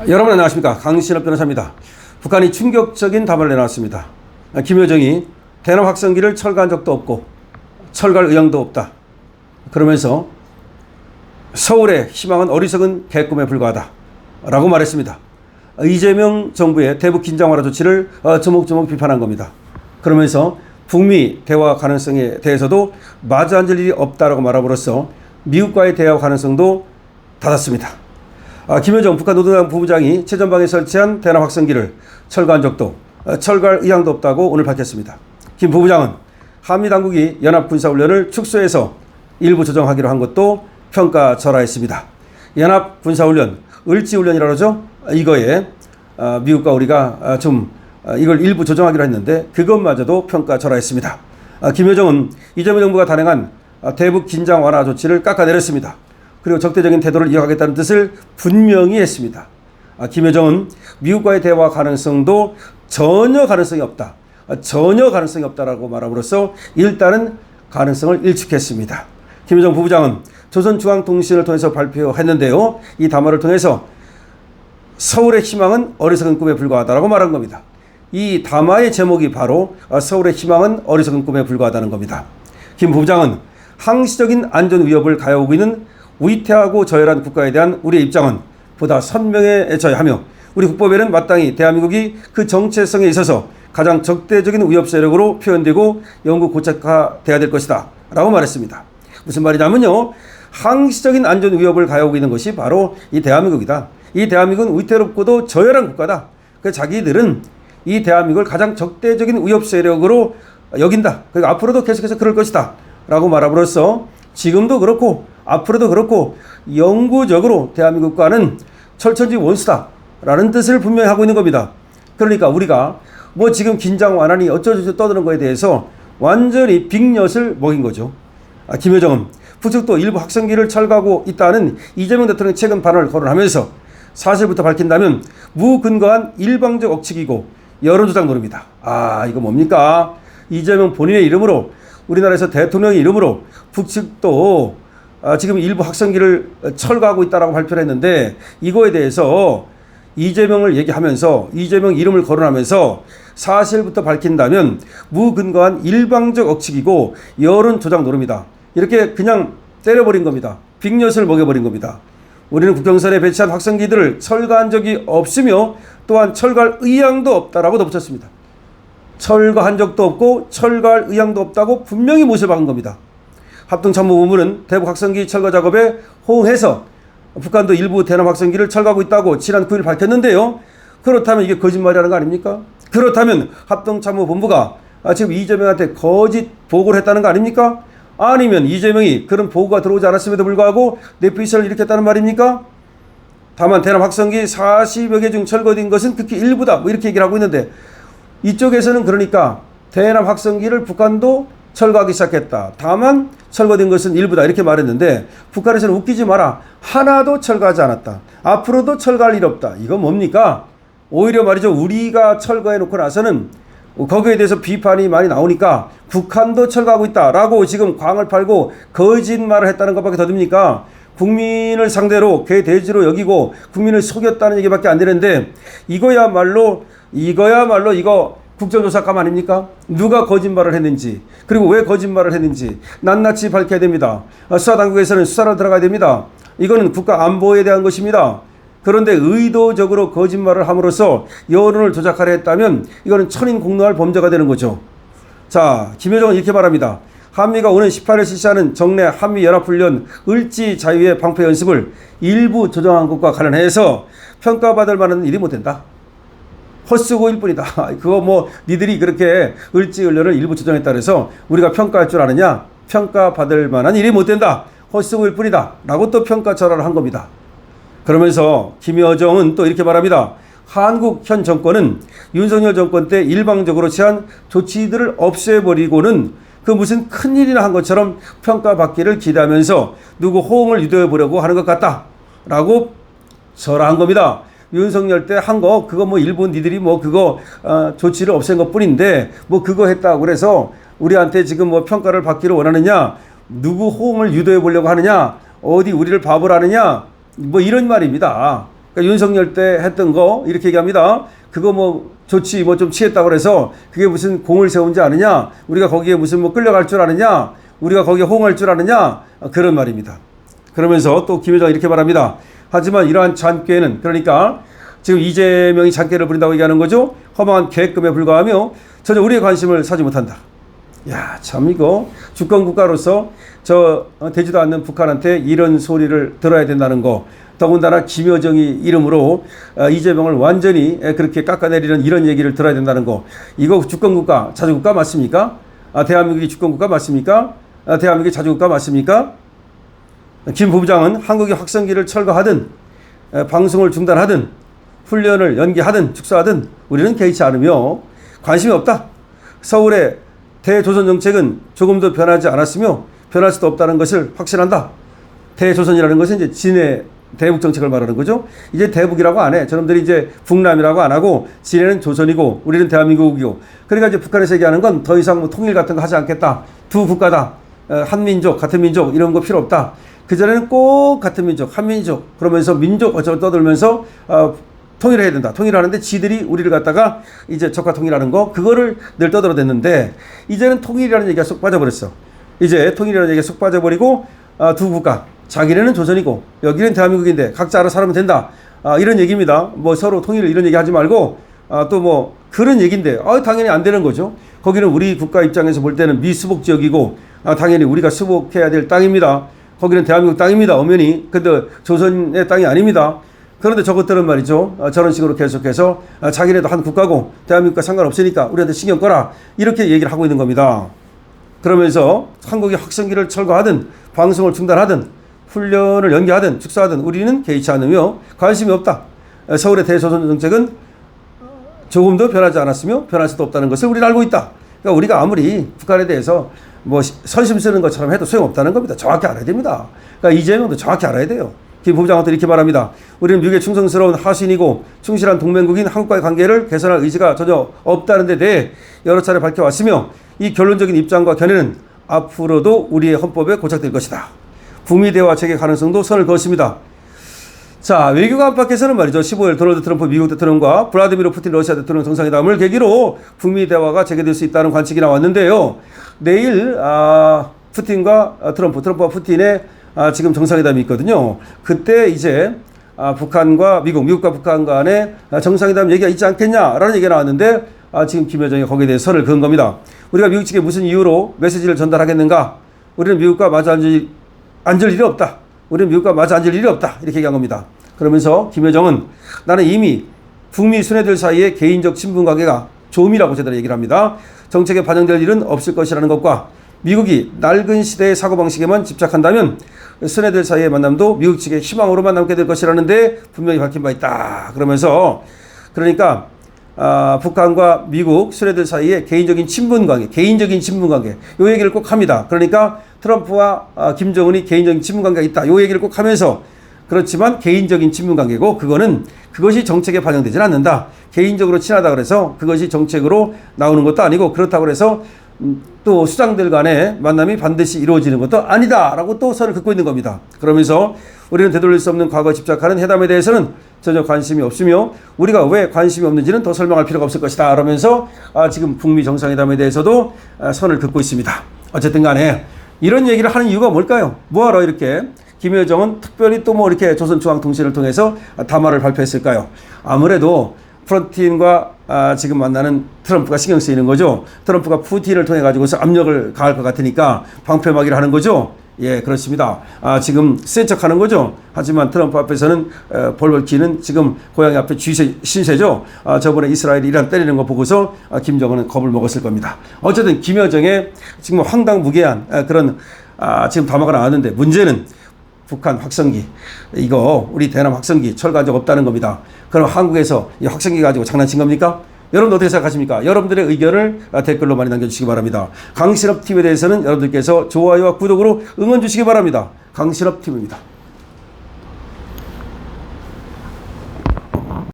여러분 안녕하십니까. 강신업 변호사입니다. 북한이 충격적인 답을 내놨습니다. 김여정이 대남 확성기를 철거한 적도 없고 철거할 의향도 없다. 그러면서 서울의 희망은 어리석은 개꿈에 불과하다 라고 말했습니다. 이재명 정부의 대북 긴장 완화 조치를 조목조목 비판한 겁니다. 그러면서 북미 대화 가능성에 대해서도 마주 앉을 일이 없다라고 말함으로써 미국과의 대화 가능성도 닫았습니다. 김여정 북한 노동당 부부장이 최전방에 설치한 대남 확성기를 철거한 적도 철거할 의향도 없다고 오늘 밝혔습니다. 김 부부장은 한미 당국이 연합군사훈련을 축소해서 일부 조정하기로 한 것도 평가절하했습니다. 연합군사훈련, 을지훈련이라고 하죠. 이거에 미국과 우리가 이걸 일부 조정하기로 했는데 그것마저도 평가절하했습니다. 김여정은 이재명 정부가 단행한 대북 긴장 완화 조치를 깎아내렸습니다. 그리고 적대적인 태도를 이어가겠다는 뜻을 분명히 했습니다. 김여정은 미국과의 대화 가능성도 전혀 가능성이 없다. 전혀 가능성이 없다라고 말함으로써 일단은 가능성을 일축했습니다. 김여정 부부장은 조선중앙통신을 통해서 발표했는데요. 이 담화를 통해서 서울의 희망은 어리석은 꿈에 불과하다라고 말한 겁니다. 이 담화의 제목이 바로 서울의 희망은 어리석은 꿈에 불과하다는 겁니다. 김 부부장은 항시적인 안전 위협을 가해오고 있는 위태하고 저열한 국가에 대한 우리의 입장은 보다 선명해져야 하며 우리 국법에는 마땅히 대한민국이 그 정체성에 있어서 가장 적대적인 위협 세력으로 표현되고 영구 고착화돼야 될 것이다 라고 말했습니다. 무슨 말이냐면요, 항시적인 안전 위협을 가해오고 있는 것이 바로 이 대한민국이다. 이 대한민국은 위태롭고도 저열한 국가다. 그래서 자기들은 이 대한민국을 가장 적대적인 위협 세력으로 여긴다. 그리고 앞으로도 계속해서 그럴 것이다 라고 말함으로써 지금도 그렇고 앞으로도 그렇고 영구적으로 대한민국과는 철천지 원수다 라는 뜻을 분명히 하고 있는 겁니다. 그러니까 우리가 뭐 지금 긴장 완화니 어쩌고저쩌고 떠드는 거에 대해서 완전히 빅엿을 먹인 거죠. 김여정은 북측도 일부 확성기를 철거하고 있다는 이재명 대통령의 최근 발언을 거론하면서 사실부터 밝힌다면 무근거한 일방적 억측이고 여론조작 노름이다. 이거 뭡니까? 이재명 본인의 이름으로 우리나라에서 대통령의 이름으로 북측도 지금 일부 확성기를 철거하고 있다라고 발표를 했는데 이거에 대해서 이재명을 얘기하면서 이재명 이름을 거론하면서 사실부터 밝힌다면 무근거한 일방적 억측이고 여론 조작 노름이다. 이렇게 그냥 때려버린 겁니다. 빅엿을 먹여버린 겁니다. 우리는 국경선에 배치한 확성기들을 철거한 적이 없으며 또한 철거할 의향도 없다라고 덧붙였습니다. 철거한 적도 없고 철거할 의향도 없다고 분명히 못을 박은 겁니다. 합동참모본부는 대북 확성기 철거 작업에 호응해서 북한도 일부 대남 확성기를 철거하고 있다고 지난 9일 밝혔는데요. 그렇다면 이게 거짓말이라는 거 아닙니까? 그렇다면 합동참모본부가 지금 이재명한테 거짓 보고를 했다는 거 아닙니까? 아니면 이재명이 그런 보고가 들어오지 않았음에도 불구하고 뇌피셜을 일으켰다는 말입니까? 다만 대남 확성기 40여 개 중 철거된 것은 극히 일부다 뭐 이렇게 얘기를 하고 있는데 이쪽에서는 그러니까 대남 확성기를 북한도 철거하기 시작했다. 다만 철거된 것은 일부다 이렇게 말했는데 북한에서는 웃기지 마라. 하나도 철거하지 않았다. 앞으로도 철거할 일 없다. 이거 뭡니까? 오히려 말이죠. 우리가 철거해 놓고 나서는 거기에 대해서 비판이 많이 나오니까 북한도 철거하고 있다라고 지금 광을 팔고 거짓말을 했다는 것밖에 더 됩니까? 국민을 상대로 개돼지로 여기고 국민을 속였다는 얘기밖에 안 되는데 이거야말로 이거 국정조사감 아닙니까? 누가 거짓말을 했는지 그리고 왜 거짓말을 했는지 낱낱이 밝혀야 됩니다. 수사당국에서는 수사로 들어가야 됩니다. 이거는 국가 안보에 대한 것입니다. 그런데 의도적으로 거짓말을 함으로써 여론을 조작하려 했다면 이거는 천인공노할 범죄가 되는 거죠. 자, 김여정은 이렇게 말합니다. 한미가 오는 18일 실시하는 정례 한미연합훈련 을지자유의 방패 연습을 일부 조정한 것과 관련해서 평가받을 만한 일이 못 된다. 헛수고일 뿐이다. 그거 뭐 니들이 그렇게 을지훈련을 일부 조정했다 그래서 우리가 평가할 줄 아느냐? 평가받을 만한 일이 못 된다. 헛수고일 뿐이다. 라고 또 평가절하를 한 겁니다. 그러면서 김여정은 또 이렇게 말합니다. 한국 현 정권은 윤석열 정권 때 일방적으로 취한 조치들을 없애버리고는 그 무슨 큰일이나 한 것처럼 평가받기를 기대하면서 누구 호응을 유도해보려고 하는 것 같다 라고 절하한 겁니다. 윤석열 때 한 거 그거 뭐 일본 니들이 뭐 그거 조치를 없앤 것 뿐인데 뭐 그거 했다고 그래서 우리한테 지금 뭐 평가를 받기를 원하느냐, 누구 호응을 유도해 보려고 하느냐, 어디 우리를 바보로 하느냐, 뭐 이런 말입니다. 그러니까 윤석열 때 했던 거 이렇게 얘기합니다. 그거 뭐 조치 뭐 좀 취했다고 그래서 그게 무슨 공을 세운지 아느냐? 우리가 거기에 무슨 뭐 끌려갈 줄 아느냐? 우리가 거기에 호응할 줄 아느냐? 그런 말입니다. 그러면서 또 김여정 이렇게 말합니다. 하지만 이러한 잔꾀는 그러니까 지금 이재명이 잔꾀를 부린다고 얘기하는 거죠. 허망한 계획금에 불과하며 전혀 우리의 관심을 사지 못한다. 야, 참 이거 주권 국가로서 되지도 않는 북한한테 이런 소리를 들어야 된다는 거. 더군다나 김여정이 이름으로 이재명을 완전히 그렇게 깎아내리는 이런 얘기를 들어야 된다는 거. 이거 주권국가, 자주국가 맞습니까? 대한민국이 주권국가 맞습니까? 대한민국이 자주국가 맞습니까? 김 부부장은 한국이 확성기를 철거하든 방송을 중단하든 훈련을 연기하든 축소하든 우리는 개의치 않으며 관심이 없다. 서울의 대조선 정책은 조금도 변하지 않았으며 변할 수도 없다는 것을 확신한다. 대조선이라는 것은 이제 진해 대북 정책을 말하는 거죠. 이제 대북이라고 안 해. 저놈들이 이제 북남이라고 안 하고 진해는 조선이고 우리는 대한민국이고. 그러니까 이제 북한에서 얘기하는 건 더 이상 뭐 통일 같은 거 하지 않겠다. 두 국가다. 한민족, 같은 민족 이런 거 필요 없다. 그전에는 꼭 같은 민족, 한민족 그러면서 민족 어쩌고 떠들면서 통일해야 된다. 통일하는데 지들이 우리를 갖다가 이제 적화 통일하는 거 그거를 늘 떠들어댔는데 이제는 통일이라는 얘기가 쏙 빠져버렸어. 이제 통일이라는 얘기가 쏙 빠져버리고 두 국가. 자기네는 조선이고 여기는 대한민국인데 각자 알아서 살면 된다. 이런 얘기입니다. 뭐 서로 통일 이런 얘기 하지 말고 또 뭐 그런 얘기인데 당연히 안 되는 거죠. 거기는 우리 국가 입장에서 볼 때는 미수복 지역이고 당연히 우리가 수복해야 될 땅입니다. 거기는 대한민국 땅입니다. 엄연히. 근데 조선의 땅이 아닙니다. 그런데 저것들은 말이죠. 저런 식으로 계속해서 자기네도 한 국가고 대한민국과 상관없으니까 우리한테 신경 꺼라. 이렇게 얘기를 하고 있는 겁니다. 그러면서 한국이 확성기를 철거하든 방송을 중단하든 훈련을 연기하든 축소하든 우리는 개의치 않으며 관심이 없다. 서울의 대조선 정책은 조금도 변하지 않았으며 변할 수도 없다는 것을 우리는 알고 있다. 그러니까 우리가 아무리 북한에 대해서 뭐 선심 쓰는 것처럼 해도 소용없다는 겁니다. 정확히 알아야 됩니다. 그러니까 이재명도 정확히 알아야 돼요. 김 부부장도 이렇게 말합니다. 우리는 미국의 충성스러운 하수인이고 충실한 동맹국인 한국과의 관계를 개선할 의지가 전혀 없다는 데 대해 여러 차례 밝혀왔으며 이 결론적인 입장과 견해는 앞으로도 우리의 헌법에 고착될 것이다. 북미 대화 체계 가능성도 선을 그었습니다. 자, 외교가 안팎에서는 말이죠. 15일 도널드 트럼프 미국 대통령과 블라디미르 푸틴 러시아 대통령 정상회담을 계기로 북미 대화가 재개될 수 있다는 관측이 나왔는데요. 내일 푸틴과 트럼프와 푸틴의 지금 정상회담이 있거든요. 그때 이제 북한과 미국과 북한 간의 정상회담 얘기가 있지 않겠냐라는 얘기가 나왔는데 지금 김여정이 거기에 대해 선을 그은 겁니다. 우리가 미국 측에 무슨 이유로 메시지를 전달하겠는가? 우리는 미국과 마주 앉을 일이 없다. 우리는 미국과 마주 앉을 일이 없다. 이렇게 얘기한 겁니다. 그러면서 김여정은 나는 이미 북미 순회들 사이의 개인적 친분 관계가 조음이라고 제대로 얘기를 합니다. 정책에 반영될 일은 없을 것이라는 것과 미국이 낡은 시대의 사고방식에만 집착한다면 순회들 사이의 만남도 미국 측의 희망으로만 남게 될 것이라는데 분명히 밝힌 바 있다. 그러면서 그러니까 북한과 미국 순회들 사이의 개인적인 친분 관계 요 얘기를 꼭 합니다. 그러니까 트럼프와 김정은이 개인적인 친분 관계가 있다. 요 얘기를 꼭 하면서 그렇지만 개인적인 친분 관계고 그것이 정책에 반영되지는 않는다. 개인적으로 친하다 그래서 그것이 정책으로 나오는 것도 아니고 그렇다고 그래서 또 수장들 간의 만남이 반드시 이루어지는 것도 아니다라고 또 선을 긋고 있는 겁니다. 그러면서 우리는 되돌릴 수 없는 과거에 집착하는 회담에 대해서는 전혀 관심이 없으며 우리가 왜 관심이 없는지는 더 설명할 필요가 없을 것이다. 그러면서 지금 북미 정상회담에 대해서도 선을 긋고 있습니다. 어쨌든 간에 이런 얘기를 하는 이유가 뭘까요? 뭐하러 이렇게 김여정은 특별히 또 뭐 이렇게 조선중앙통신을 통해서 담화를 발표했을까요? 아무래도 푸틴과 지금 만나는 트럼프가 신경 쓰이는 거죠. 트럼프가 푸틴을 통해 가지고서 압력을 가할 것 같으니까 방패막이를 하는 거죠. 예, 그렇습니다. 지금 센 척하는 거죠. 하지만 트럼프 앞에서는 벌벌 기는 지금 고양이 앞에 신세죠. 저번에 이스라엘이 이란 때리는 거 보고서 김정은은 겁을 먹었을 겁니다. 어쨌든 김여정의 지금 황당무계한 그런 지금 담화가 나왔는데 문제는 북한 확성기 이거 우리 대남 확성기 철거한 적 없다는 겁니다. 그럼 한국에서 이 확성기 가지고 장난친 겁니까? 여러분 어떻게 생각하십니까? 여러분들의 의견을 댓글로 많이 남겨주시기 바랍니다. 강신업 TV에 대해서는 여러분들께서 좋아요와 구독으로 응원 주시기 바랍니다. 강신업 TV입니다.